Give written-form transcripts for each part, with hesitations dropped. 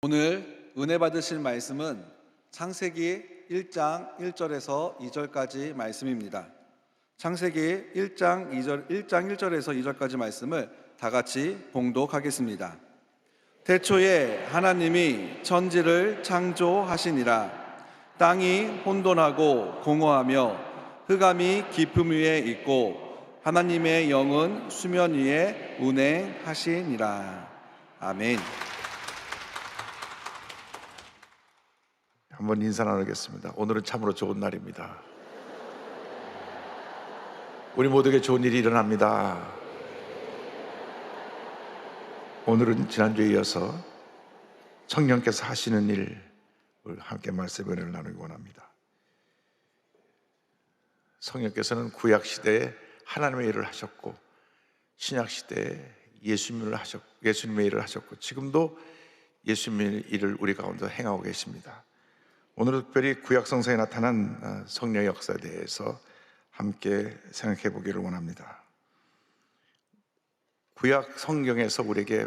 오늘 은혜 받으실 말씀은 창세기 1장 1절에서 2절까지 말씀입니다. 창세기 1장 1절에서 2절까지 말씀을 다 같이 봉독하겠습니다. 태초에 하나님이 천지를 창조하시니라. 땅이 혼돈하고 공허하며 흑암이 깊음 위에 있고 하나님의 영은 수면 위에 운행하시니라. 아멘. 한번 인사 나누겠습니다. 오늘은 참으로 좋은 날입니다. 우리 모두에게 좋은 일이 일어납니다. 오늘은 지난주에 이어서 성령께서 하시는 일을 함께 말씀의 은혜를 나누기 원합니다. 성령께서는 구약시대에 하나님의 일을 하셨고 신약시대에 예수님의 일을 하셨고 지금도 예수님의 일을 우리 가운데 행하고 계십니다. 오늘은 특별히 구약성서에 나타난 성령의 역사에 대해서 함께 생각해 보기를 원합니다. 구약 성경에서 우리에게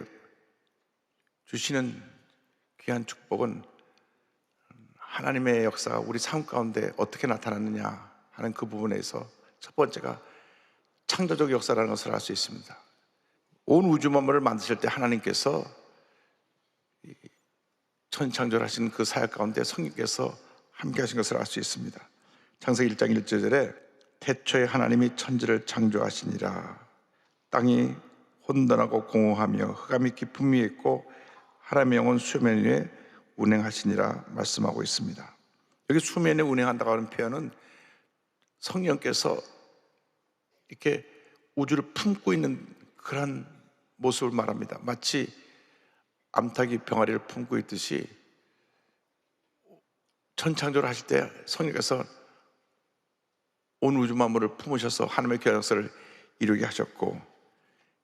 주시는 귀한 축복은 하나님의 역사가 우리 삶 가운데 어떻게 나타났느냐 하는 그 부분에서 첫 번째가 창조적 역사라는 것을 알 수 있습니다. 온 우주 만물을 만드실 때 하나님께서 천창조를 하신 그 사역 가운데 성령께서 함께 하신 것을 알 수 있습니다. 창세기 1장 1절에 태초에 하나님이 천지를 창조하시니라. 땅이 혼돈하고 공허하며 흑암이 깊음 위에 있고 하나님의 영은 수면 위에 운행하시니라 말씀하고 있습니다. 여기 수면에 운행한다고 하는 표현은 성령께서 이렇게 우주를 품고 있는 그런 모습을 말합니다. 마치 암탉이 병아리를 품고 있듯이 천창조를 하실 때 성령께서 온 우주 만물을 품으셔서 하나님의 교회 역사를 이루게 하셨고,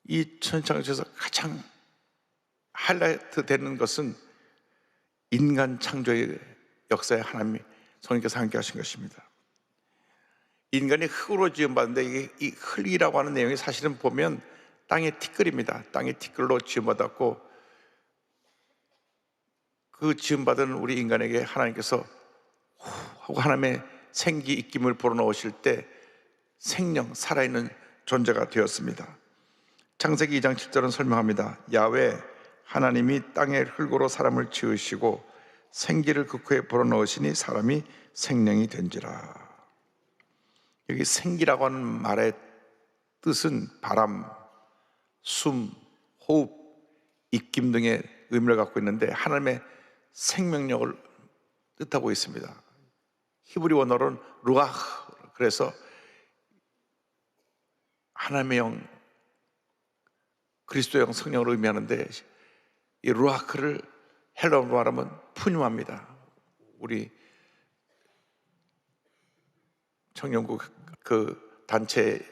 이 천창조에서 가장 하이라이트 되는 것은 인간 창조의 역사에 하나님이 성령께서 함께 하신 것입니다. 인간이 흙으로 지음받는데 이 흙이라고 하는 내용이 사실은 보면 땅의 티끌입니다. 땅의 티끌로 지음받았고 그 지음받은 우리 인간에게 하나님께서 하고 하나님의 생기 입김을 불어넣으실 때 생명, 살아있는 존재가 되었습니다. 창세기 2장 7절은 설명합니다. 야훼 하나님이 땅의 흙으로 사람을 지으시고 생기를 그 코에 불어넣으시니 사람이 생명이 된지라. 여기 생기라고 하는 말의 뜻은 바람, 숨, 호흡, 입김 등의 의미를 갖고 있는데 하나님의 생명력을 뜻하고 있습니다. 히브리 원어로는 루아흐, 그래서 하나님의 영, 그리스도의 영, 성령을 의미하는데 이 루아흐를 헬라어로 말하면 푸뉴마입니다. 우리 청년국 그 단체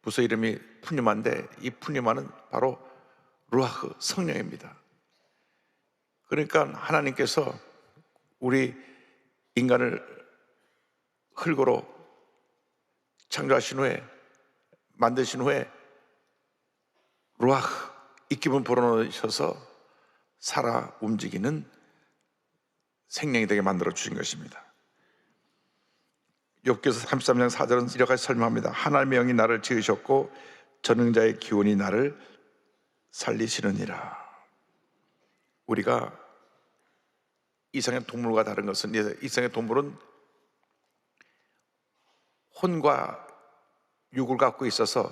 부서 이름이 푸뉴마인데 이 푸뉴마는 바로 루아흐, 성령입니다. 그러니까 하나님께서 우리 인간을 흙으로 창조하신 후에, 만드신 후에 루아흐, 입김을 불어넣으셔서 살아 움직이는 생명이 되게 만들어 주신 것입니다. 욥기서 33장 4절은 이렇게 설명합니다. 하나님의 영이 나를 지으셨고 전능자의 기운이 나를 살리시느니라. 우리가 이상의 동물과 다른 것은, 이상의 동물은 혼과 육을 갖고 있어서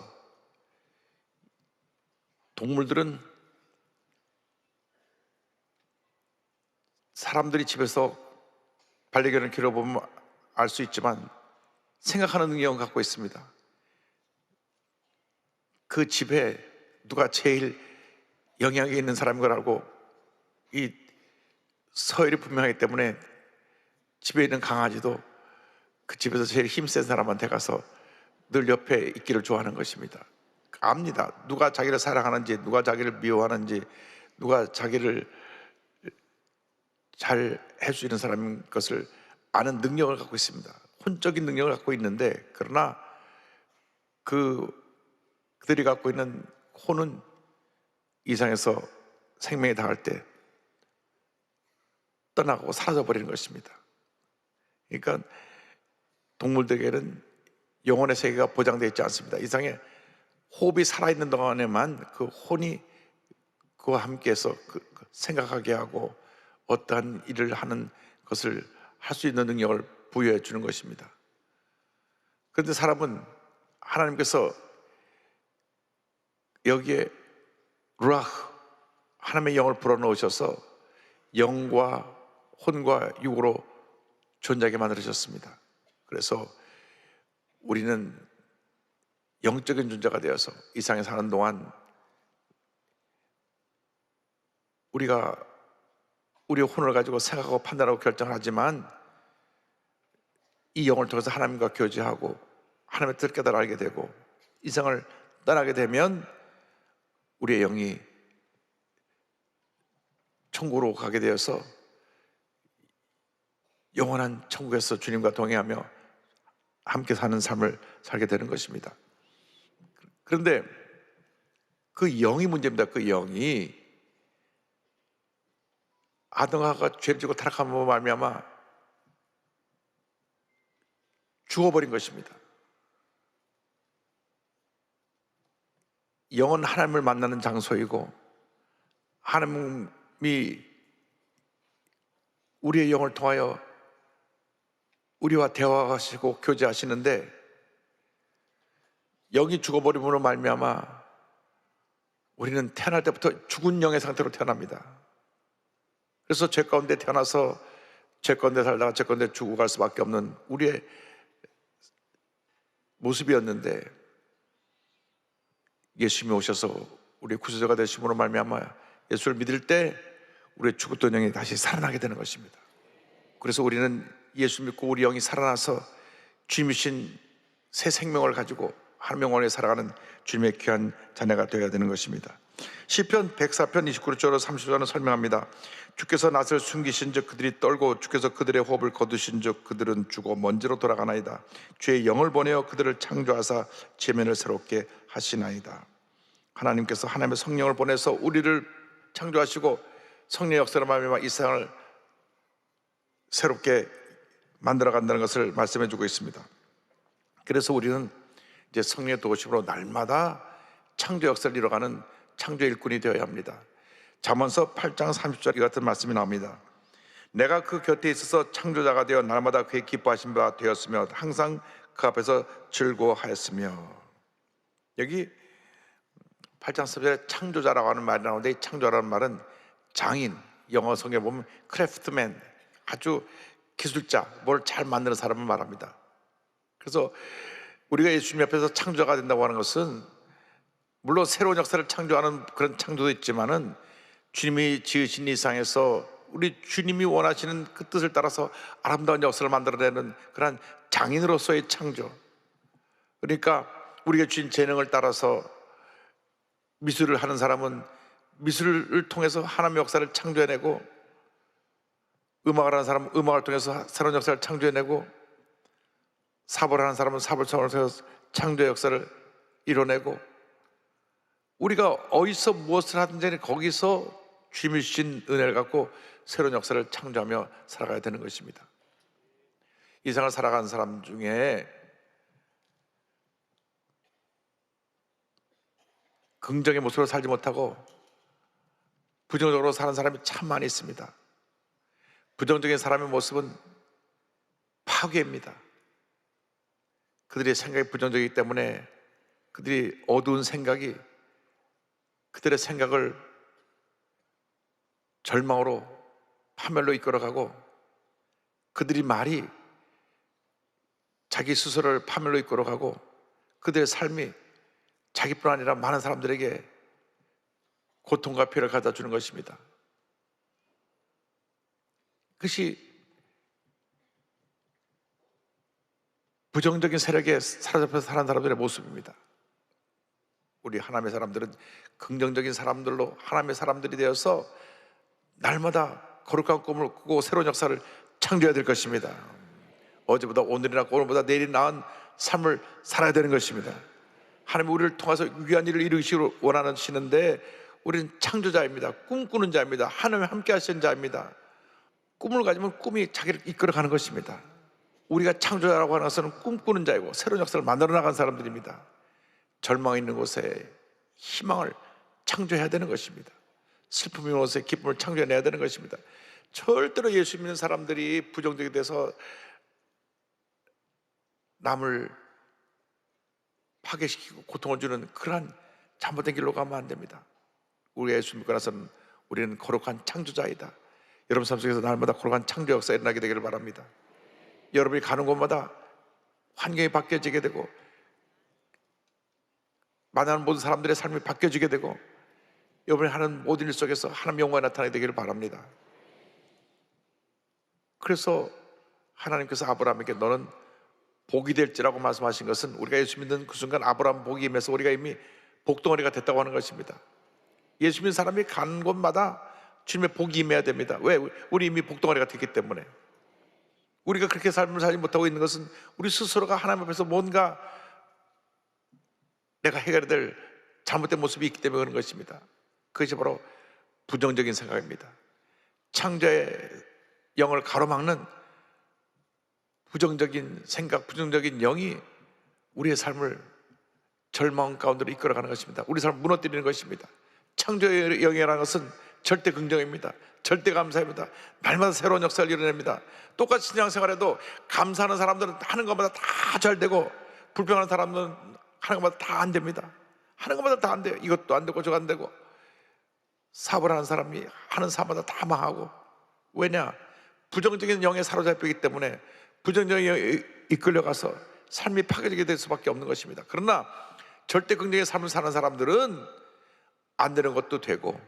동물들은 사람들이 집에서 반려견을 길러보면 알 수 있지만 생각하는 능력을 갖고 있습니다. 그 집에 누가 제일 영향이 있는 사람인 걸 알고 이 서열이 분명하기 때문에 집에 있는 강아지도 그 집에서 제일 힘센 사람한테 가서 늘 옆에 있기를 좋아하는 것입니다. 압니다. 누가 자기를 사랑하는지, 누가 자기를 미워하는지, 누가 자기를 잘 할 수 있는 사람인 것을 아는 능력을 갖고 있습니다. 혼적인 능력을 갖고 있는데, 그러나 그들이 갖고 있는 혼은 이상에서 생명에 닿을 때 떠나고 사라져 버리는 것입니다. 그러니까 동물들에게는 영혼의 세계가 보장되어 있지 않습니다. 이상의 호흡이 살아있는 동안에만 그 혼이 그와 함께해서 생각하게 하고 어떠한 일을 하는 것을 할 수 있는 능력을 부여해 주는 것입니다. 그런데 사람은 하나님께서 여기에 루아흐, 하나님의 영을 불어넣으셔서 영과 혼과 육으로 존재하게 만들어졌습니다. 그래서 우리는 영적인 존재가 되어서 이 세상에 사는 동안 우리가 우리의 혼을 가지고 생각하고 판단하고 결정을 하지만 이 영을 통해서 하나님과 교제하고 하나님의 뜻을 깨달아 알게 되고 이 세상을 떠나게 되면 우리의 영이 천국으로 가게 되어서 영원한 천국에서 주님과 동행하며 함께 사는 삶을 살게 되는 것입니다. 그런데 그 영이 문제입니다. 그 영이 아담과 하와가 죄를 지고 타락함으로 말미암아 죽어버린 것입니다. 영은 하나님을 만나는 장소이고 하나님이 우리의 영을 통하여 우리와 대화하시고 교제하시는데 영이 죽어버림으로 말미암아 우리는 태어날 때부터 죽은 영의 상태로 태어납니다. 그래서 죄 가운데 태어나서 죄 가운데 살다가 죄 가운데 죽어갈 수밖에 없는 우리의 모습이었는데 예수님이 오셔서 우리의 구세주가 되심으로 말미암아 예수를 믿을 때 우리의 죽었던 영이 다시 살아나게 되는 것입니다. 그래서 우리는 예수 믿고 우리 영이 살아나서 주님이신 새 생명을 가지고 하나님의 영원히 살아가는 주님의 귀한 자녀가 되어야 되는 것입니다. 시편 104편 29절 30절은 설명합니다. 주께서 낯을 숨기신 즉 그들이 떨고 주께서 그들의 호흡을 거두신 즉 그들은 죽어 먼지로 돌아가나이다. 주의 영을 보내어 그들을 창조하사 지면을 새롭게 하시나이다. 하나님께서 하나님의 성령을 보내서 우리를 창조하시고 성령의 역사로 말미암아 이 세상을 새롭게 만들어 간다는 것을 말씀해 주고 있습니다. 그래서 우리는 이제 성령의 도우심으로 날마다 창조 역사를 이뤄가는 창조 일꾼이 되어야 합니다. 잠언서 8장 30절 이 같은 말씀이 나옵니다. 내가 그 곁에 있어서 창조자가 되어 날마다 그의 기뻐하신 바 되었으며 항상 그 앞에서 즐거워하였으며. 여기 8장 30절에 창조자라고 하는 말이 나오는데 이 창조라는 말은 장인, 영어 성경에 보면 크래프트맨, 아주 기술자, 뭘 잘 만드는 사람을 말합니다. 그래서 우리가 예수님 앞에서 창조자가 된다고 하는 것은 물론 새로운 역사를 창조하는 그런 창조도 있지만은 주님이 지으신 이 세상에서 우리 주님이 원하시는 그 뜻을 따라서 아름다운 역사를 만들어내는 그런 장인으로서의 창조. 그러니까 우리가 주신 재능을 따라서 미술을 하는 사람은 미술을 통해서 하나님의 역사를 창조해내고, 음악을 하는 사람은 음악을 통해서 새로운 역사를 창조해내고, 사업을 하는 사람은 사업을 통해서 창조의 역사를 이뤄내고, 우리가 어디서 무엇을 하든지 거기서 주님이 주신 은혜를 갖고 새로운 역사를 창조하며 살아가야 되는 것입니다. 이 세상을 살아가는 사람 중에 긍정의 모습으로 살지 못하고 부정적으로 사는 사람이 참 많이 있습니다. 부정적인 사람의 모습은 파괴입니다. 그들의 생각이 부정적이기 때문에 그들이 어두운 생각이 그들의 생각을 절망으로 파멸로 이끌어가고, 그들이 말이 자기 스스로를 파멸로 이끌어가고, 그들의 삶이 자기뿐 아니라 많은 사람들에게 고통과 피해를 가져다 주는 것입니다. 그것이 부정적인 세력에 사로잡혀서 사는 사람들의 모습입니다. 우리 하나님의 사람들은 긍정적인 사람들로 하나님의 사람들이 되어서 날마다 거룩한 꿈을 꾸고 새로운 역사를 창조해야 될 것입니다. 어제보다 오늘이나 오늘보다 내일이 나은 삶을 살아야 되는 것입니다. 하나님이 우리를 통해서 위한 일을 이루시기를 원하시는데 우리는 창조자입니다. 꿈꾸는 자입니다. 하나님과 함께 하시는 자입니다. 꿈을 가지면 꿈이 자기를 이끌어가는 것입니다. 우리가 창조자라고 하는 것은 꿈꾸는 자이고 새로운 역사를 만들어 나간 사람들입니다. 절망이 있는 곳에 희망을 창조해야 되는 것입니다. 슬픔이 있는 곳에 기쁨을 창조해내야 되는 것입니다. 절대로 예수 믿는 사람들이 부정적이 돼서 남을 파괴시키고 고통을 주는 그러한 잘못된 길로 가면 안 됩니다. 우리가 예수 믿고 나서는 우리는 거룩한 창조자이다. 여러분 삶 속에서 날마다 거룩한 창조 역사가 일어나게 되기를 바랍니다. 여러분이 가는 곳마다 환경이 바뀌어지게 되고 만나는 모든 사람들의 삶이 바뀌어지게 되고 여러분이 하는 모든 일 속에서 하나님의 영광이 나타나게 되기를 바랍니다. 그래서 하나님께서 아브라함에게 너는 복이 될지라고 말씀하신 것은 우리가 예수 믿는 그 순간 아브라함 복이 임해서 우리가 이미 복덩어리가 됐다고 하는 것입니다. 예수 믿는 사람이 가는 곳마다 주님의 복이 임해야 됩니다. 왜? 우리 이미 복덩어리가 됐기 때문에. 우리가 그렇게 삶을 살지 못하고 있는 것은 우리 스스로가 하나님 앞에서 뭔가 내가 해결해야 될 잘못된 모습이 있기 때문에 그런 것입니다. 그것이 바로 부정적인 생각입니다. 창조의 영을 가로막는 부정적인 생각, 부정적인 영이 우리의 삶을 절망 가운데로 이끌어가는 것입니다. 우리 삶을 무너뜨리는 것입니다. 창조의 영이라는 것은 절대 긍정입니다. 절대 감사입니다. 날마다 새로운 역사를 이뤄냅니다. 똑같이 신앙생활에도 감사하는 사람들은 하는 것마다 다 잘 되고 불평하는 사람들은 하는 것마다 다 안 됩니다. 하는 것마다 다 안 돼요. 이것도 안 되고 저거 안 되고. 사업을 하는 사람이 하는 사업마다 다 망하고. 왜냐? 부정적인 영에 사로잡히기 때문에 부정적인 영에 이끌려가서 삶이 파괴되게 될 수밖에 없는 것입니다. 그러나 절대 긍정의 삶을 사는 사람들은 안 되는 것도 되고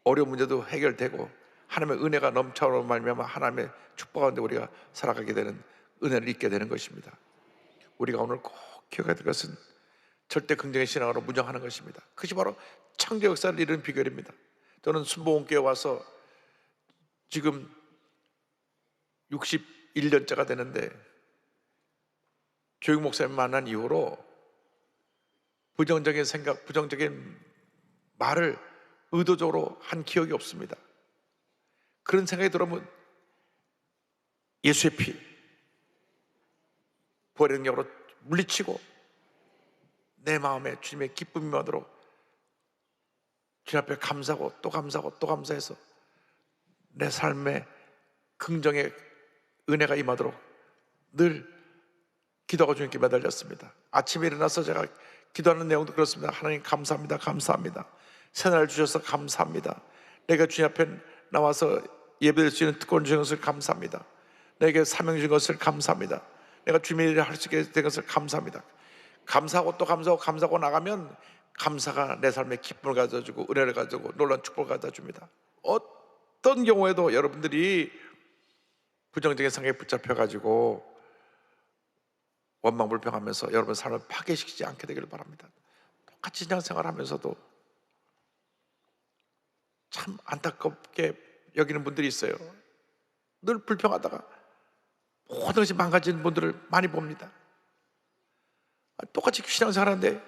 어려운 문제도 해결되고 하나님의 은혜가 넘쳐나는 말미암아 하나님의 축복 가운데 우리가 살아가게 되는 은혜를 잊게 되는 것입니다. 우리가 오늘 꼭 기억해야 될 것은 절대 긍정의 신앙으로 무장하는 것입니다. 그것이 바로 창조 역사를 이루는 비결입니다. 저는 순복음교회 와서 지금 61년째가 되는데 조육 목사님 만난 이후로 부정적인 생각, 부정적인 말을 의도적으로 한 기억이 없습니다. 그런 생각이 들어오면 예수의 피 부활의 능력으로 물리치고 내 마음에 주님의 기쁨이 임하도록 주님 앞에 감사하고 또 감사하고 또 감사해서 내 삶에 긍정의 은혜가 임하도록 늘 기도가 주님께 매달렸습니다. 아침에 일어나서 제가 기도하는 내용도 그렇습니다. 하나님 감사합니다. 감사합니다. 새날 주셔서 감사합니다. 내가 주님 앞에 나와서 예배드릴 수 있는 특권 주신 것을 감사합니다. 내게 사명 주신 것을 감사합니다. 내가 주님의 일을 할 수 있게 된 것을 감사합니다. 감사하고 또 감사하고 감사하고 나가면 감사가 내 삶에 기쁨을 가져주고 은혜를 가져주고 놀라운 축복을 가져줍니다. 어떤 경우에도 여러분들이 부정적인 생각에 붙잡혀가지고 원망불평하면서 여러분 삶을 파괴시키지 않게 되기를 바랍니다. 똑같이 신앙생활을 하면서도 참 안타깝게 여기는 분들이 있어요. 늘 불평하다가 모든 것이 망가지는 분들을 많이 봅니다. 똑같이 신앙생활 하는데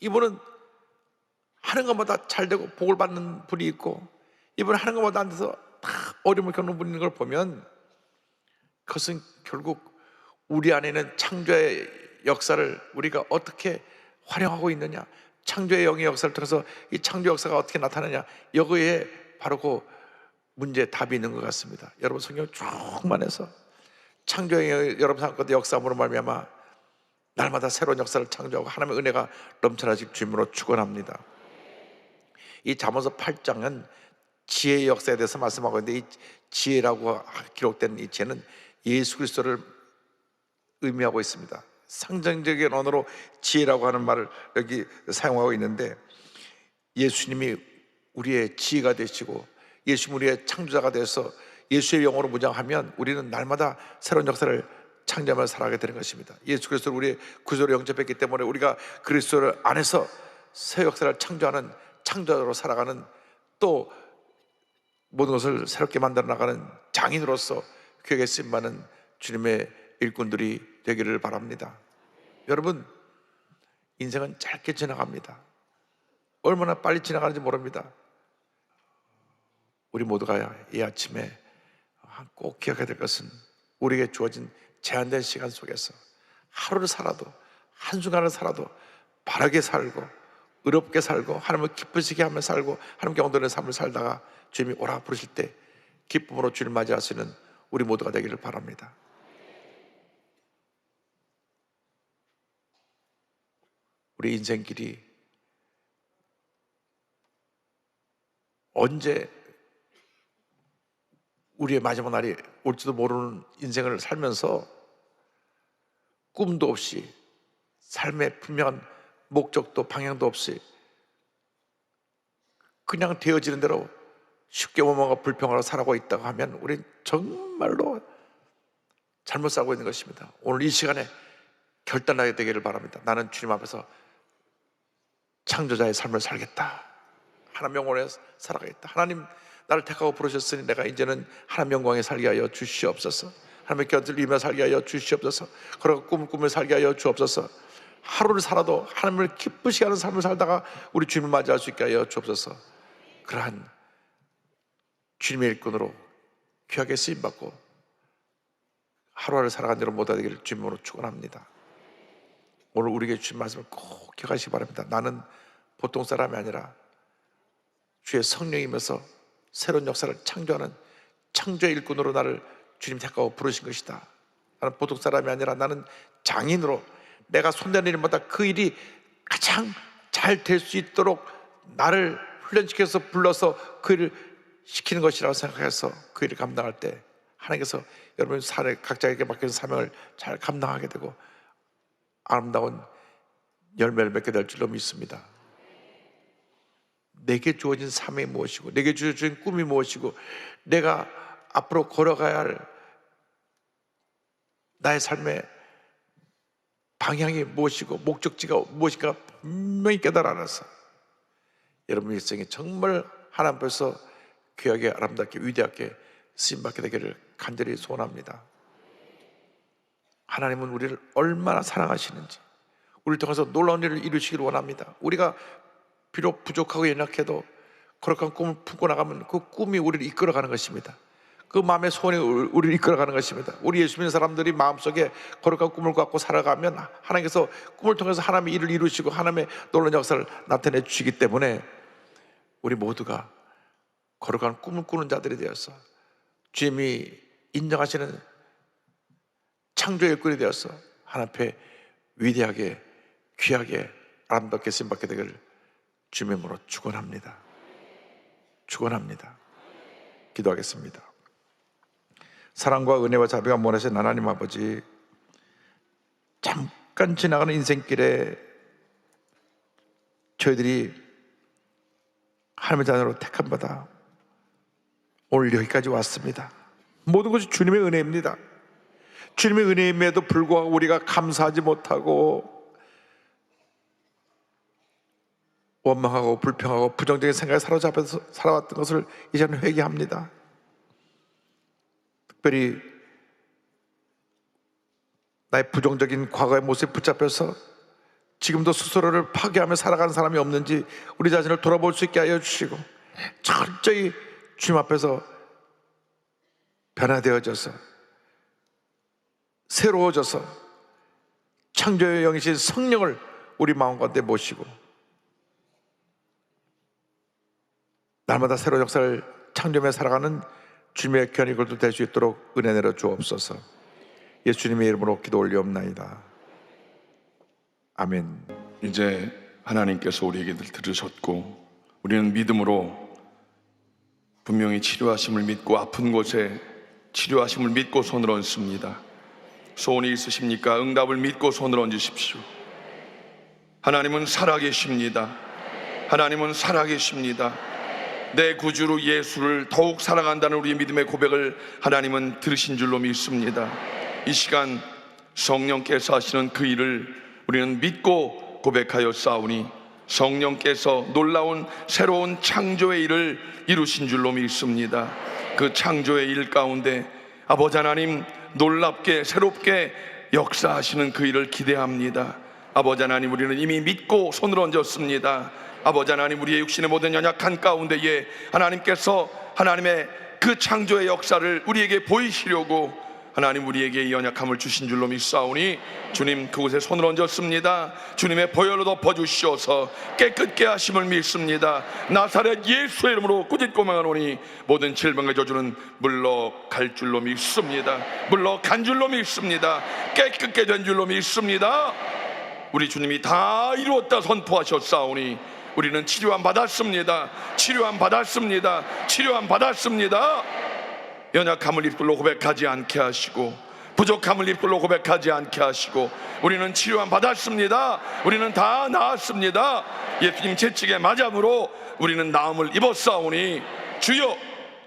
이분은 하는 것마다 잘 되고 복을 받는 분이 있고 이분은 하는 것마다 안 돼서 다 어려움을 겪는 분이 있는 걸 보면 그것은 결국 우리 안에는 창조의 역사를 우리가 어떻게 활용하고 있느냐, 창조의 영의 역사를 통해서 이 창조 역사가 어떻게 나타나냐, 여기에 바로 그 문제의 답이 있는 것 같습니다. 여러분 성경 쭉만 해서 창조의 여러분 삶가운데 역사함으로 말미암아 날마다 새로운 역사를 창조하고 하나님의 은혜가 넘쳐나실 주님으로 축원합니다. 이 잠언서 8장은 지혜의 역사에 대해서 말씀하고 있는데 이 지혜라고 기록된 이 지혜는 예수 그리스도를 의미하고 있습니다. 상징적인 언어로 지혜라고 하는 말을 여기 사용하고 있는데 예수님이 우리의 지혜가 되시고 예수님 우리의 창조자가 되어서 예수의 영으로 무장하면 우리는 날마다 새로운 역사를 창조하며 살아가게 되는 것입니다. 예수 그리스도를 우리의 구조로 영접했기 때문에 우리가 그리스도를 안에서 새 역사를 창조하는 창조자로 살아가는 또 모든 것을 새롭게 만들어 나가는 장인으로서 교회에 쓰임받는 주님의 일꾼들이 되기를 바랍니다. 여러분 인생은 짧게 지나갑니다. 얼마나 빨리 지나가는지 모릅니다. 우리 모두가 이 아침에 꼭 기억해야 될 것은 우리에게 주어진 제한된 시간 속에서 하루를 살아도, 한순간을 살아도 바르게 살고 의롭게 살고 하나님을 기쁘시게 하며 살고 하나님께 영광되는 삶을 살다가 주님이 오라 부르실 때 기쁨으로 주를 맞이할 수 있는 우리 모두가 되기를 바랍니다. 우리 인생길이 언제 우리의 마지막 날이 올지도 모르는 인생을 살면서 꿈도 없이 삶의 분명한 목적도 방향도 없이 그냥 되어지는 대로 쉽게 원망과 불평하러 살아가고 있다고 하면 우리는 정말로 잘못 살고 있는 것입니다. 오늘 이 시간에 결단하게 되기를 바랍니다. 나는 주님 앞에서 창조자의 삶을 살겠다. 하나님 영광에 살아가겠다. 하나님 나를 택하고 부르셨으니 내가 이제는 하나님 영광에 살게 하여 주시옵소서. 하나님의 곁을 이루며 살게 하여 주시옵소서. 그러고 꿈을 꾸며 살게 하여 주옵소서. 하루를 살아도 하나님을 기쁘시게 하는 삶을 살다가 우리 주님을 맞이할 수 있게 하여 주옵소서. 그러한 주님의 일꾼으로 귀하게 쓰임받고 하루하루 살아가는 여러분 모두 되기를 주님으로 축원합니다. 오늘 우리에게 주신 말씀을 꼭 기억하시기 바랍니다. 나는 보통 사람이 아니라 주의 성령이면서 새로운 역사를 창조하는 창조의 일꾼으로 나를 주님 택하고 부르신 것이다. 나는 보통 사람이 아니라 나는 장인으로 내가 손대는 일마다 그 일이 가장 잘 될 수 있도록 나를 훈련시켜서 불러서 그 일을 시키는 것이라고 생각해서 그 일을 감당할 때 하나님께서 여러분 사례 각자에게 맡겨진 사명을 잘 감당하게 되고 아름다운 열매를 맺게 될 줄로 믿습니다. 내게 주어진 사명이 무엇이고 내게 주어진 꿈이 무엇이고 내가 앞으로 걸어가야 할 나의 삶의 방향이 무엇이고 목적지가 무엇인가 분명히 깨달아 알아서 여러분 일생에 정말 하나님 앞에서 귀하게 아름답게 위대하게 쓰임받게 되기를 간절히 소원합니다. 하나님은 우리를 얼마나 사랑하시는지 우리를 통해서 놀라운 일을 이루시기를 원합니다. 우리가 비록 부족하고 연약해도 거룩한 꿈을 품고 나가면 그 꿈이 우리를 이끌어가는 것입니다. 그 마음의 소원이 우리를 이끌어가는 것입니다. 우리 예수 믿는 사람들이 마음속에 거룩한 꿈을 갖고 살아가면 하나님께서 꿈을 통해서 하나님의 일을 이루시고 하나님의 놀라운 역사를 나타내 주시기 때문에 우리 모두가 거룩한 꿈을 꾸는 자들이 되어서 주님이 인정하시는 창조의 일꾼이 되어서 하나님 앞에 위대하게 귀하게 아름답게 쓰임받게 되기를 주님의 이름으로 축원합니다. 축원합니다. 기도하겠습니다. 사랑과 은혜와 자비가 원하신 하나님 아버지, 잠깐 지나가는 인생길에 저희들이 하나님의 자녀로 택함받아 오늘 여기까지 왔습니다. 모든 것이 주님의 은혜입니다. 주님의 은혜임에도 불구하고 우리가 감사하지 못하고 원망하고 불평하고 부정적인 생각에 사로잡혀서 살아왔던 것을 이제는 회개합니다. 특별히 나의 부정적인 과거의 모습에 붙잡혀서 지금도 스스로를 파괴하며 살아가는 사람이 없는지 우리 자신을 돌아볼 수 있게 하여 주시고 철저히 주님 앞에서 변화되어져서 새로워져서 창조의 영이신 성령을 우리 마음 가운데 모시고 날마다 새로운 역사를 창조하며 살아가는 주님의 귀한 일꾼도 될 수 있도록 은혜 내려 주옵소서. 예수님의 이름으로 기도 올리옵나이다. 아멘. 이제 하나님께서 우리에게 들으셨고 우리는 믿음으로 분명히 치료하심을 믿고 아픈 곳에 치료하심을 믿고 손을 얹습니다. 소원이 있으십니까? 응답을 믿고 손을 얹으십시오. 하나님은 살아계십니다. 하나님은 살아계십니다. 내 구주로 예수를 더욱 사랑한다는 우리의 믿음의 고백을 하나님은 들으신 줄로 믿습니다. 이 시간 성령께서 하시는 그 일을 우리는 믿고 고백하여 싸우니 성령께서 놀라운 새로운 창조의 일을 이루신 줄로 믿습니다. 그 창조의 일 가운데 아버지 하나님 놀랍게 새롭게 역사하시는 그 일을 기대합니다. 아버지 하나님 우리는 이미 믿고 손을 얹었습니다. 아버지 하나님 우리의 육신의 모든 연약한 가운데에 하나님께서 하나님의 그 창조의 역사를 우리에게 보이시려고 하나님 우리에게 이 연약함을 주신 줄로 믿사오니 주님 그곳에 손을 얹었습니다. 주님의 보혈로 덮어주시어서 깨끗게 하심을 믿습니다. 나사렛 예수의 이름으로 꾸짖고 명하노니 모든 질병의 저주는 물러갈 줄로 믿습니다. 물러간 줄로 믿습니다. 깨끗게 된 줄로 믿습니다. 우리 주님이 다 이루었다 선포하셨사오니 우리는 치료함 받았습니다. 치료함 받았습니다. 치료함 받았습니다. 연약함을 입술로 고백하지 않게 하시고 부족함을 입술로 고백하지 않게 하시고 우리는 치료함 받았습니다. 우리는 다 나았습니다. 예수님 채찍에 맞음으로 우리는 나음을 입었사오니 주여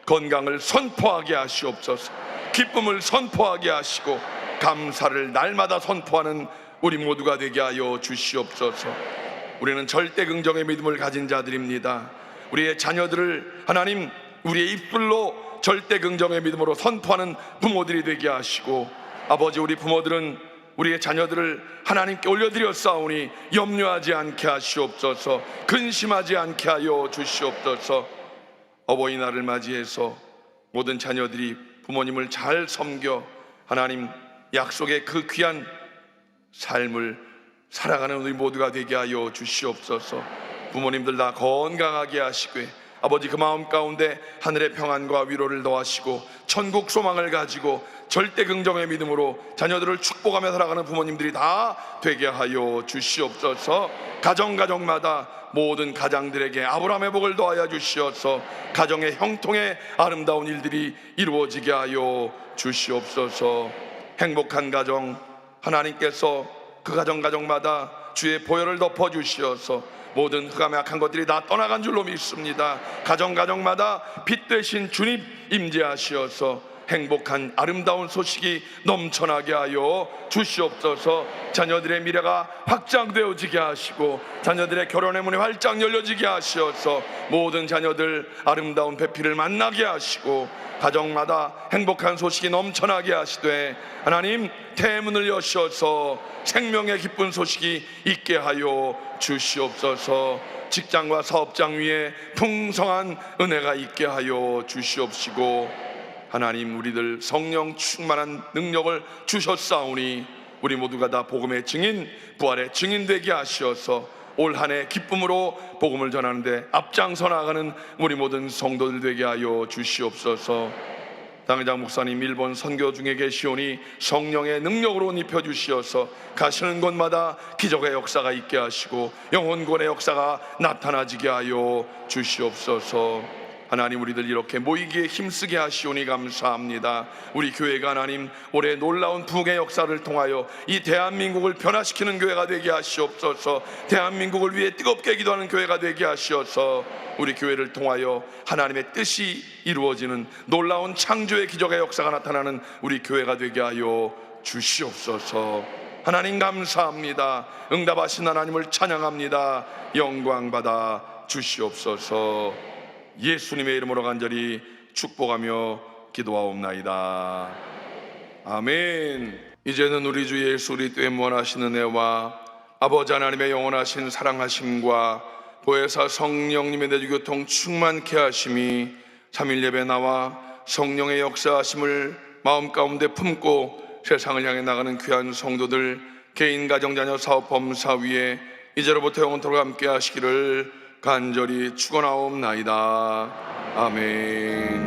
건강을 선포하게 하시옵소서. 기쁨을 선포하게 하시고 감사를 날마다 선포하는 우리 모두가 되게 하여 주시옵소서. 우리는 절대 긍정의 믿음을 가진 자들입니다. 우리의 자녀들을 하나님 우리의 입술로 절대 긍정의 믿음으로 선포하는 부모들이 되게 하시고 아버지 우리 부모들은 우리의 자녀들을 하나님께 올려드렸사오니 염려하지 않게 하시옵소서. 근심하지 않게 하여 주시옵소서. 어버이날을 맞이해서 모든 자녀들이 부모님을 잘 섬겨 하나님 약속의 그 귀한 삶을 살아가는 우리 모두가 되게 하여 주시옵소서. 부모님들 다 건강하게 하시되 아버지 그 마음 가운데 하늘의 평안과 위로를 더하시고 천국 소망을 가지고 절대 긍정의 믿음으로 자녀들을 축복하며 살아가는 부모님들이 다 되게 하여 주시옵소서. 가정마다 모든 가장들에게 아브라함의 복을 더하여 주시어서 가정의 형통의 아름다운 일들이 이루어지게 하여 주시옵소서. 행복한 가정 하나님께서 그 가정마다 주의 보혈을 덮어 주시어서 모든 흑암의 악한 것들이 다 떠나간 줄로 믿습니다. 가정마다 빛 되신 주님 임재하시어서 행복한 아름다운 소식이 넘쳐나게 하여 주시옵소서. 자녀들의 미래가 확장되어지게 하시고 자녀들의 결혼의 문이 활짝 열려지게 하시어서 모든 자녀들 아름다운 배필을 만나게 하시고 가정마다 행복한 소식이 넘쳐나게 하시되 하나님 대문을 여셔서 생명의 기쁜 소식이 있게 하여 주시옵소서. 직장과 사업장 위에 풍성한 은혜가 있게 하여 주시옵시고 하나님 우리들 성령 충만한 능력을 주셨사오니 우리 모두가 다 복음의 증인 부활의 증인 되게 하시어서 올 한 해 기쁨으로 복음을 전하는데 앞장서 나가는 우리 모든 성도들 되게 하여 주시옵소서. 당회장 목사님 일본 선교 중에 계시오니 성령의 능력으로 입혀주시어서 가시는 곳마다 기적의 역사가 있게 하시고 영혼권의 역사가 나타나지게 하여 주시옵소서. 하나님 우리들 이렇게 모이기에 힘쓰게 하시오니 감사합니다. 우리 교회가 하나님 올해 놀라운 부흥의 역사를 통하여 이 대한민국을 변화시키는 교회가 되게 하시옵소서. 대한민국을 위해 뜨겁게 기도하는 교회가 되게 하시어서 우리 교회를 통하여 하나님의 뜻이 이루어지는 놀라운 창조의 기적의 역사가 나타나는 우리 교회가 되게 하여 주시옵소서. 하나님 감사합니다. 응답하신 하나님을 찬양합니다. 영광 받아 주시옵소서. 예수님의 이름으로 간절히 축복하며 기도하옵나이다. 아멘. 이제는 우리 주 예수 그리스도의 무한하신 은혜와 아버지 하나님의 영원하신 사랑하심과 보혜사 성령님의 내주교통 충만케 하심이 3일 예배 나와 성령의 역사하심을 마음 가운데 품고 세상을 향해 나가는 귀한 성도들 개인 가정 자녀 사업 범사 위에 이제로부터 영원토록 함께 하시기를 간절히 축원하옵나이다. 아멘.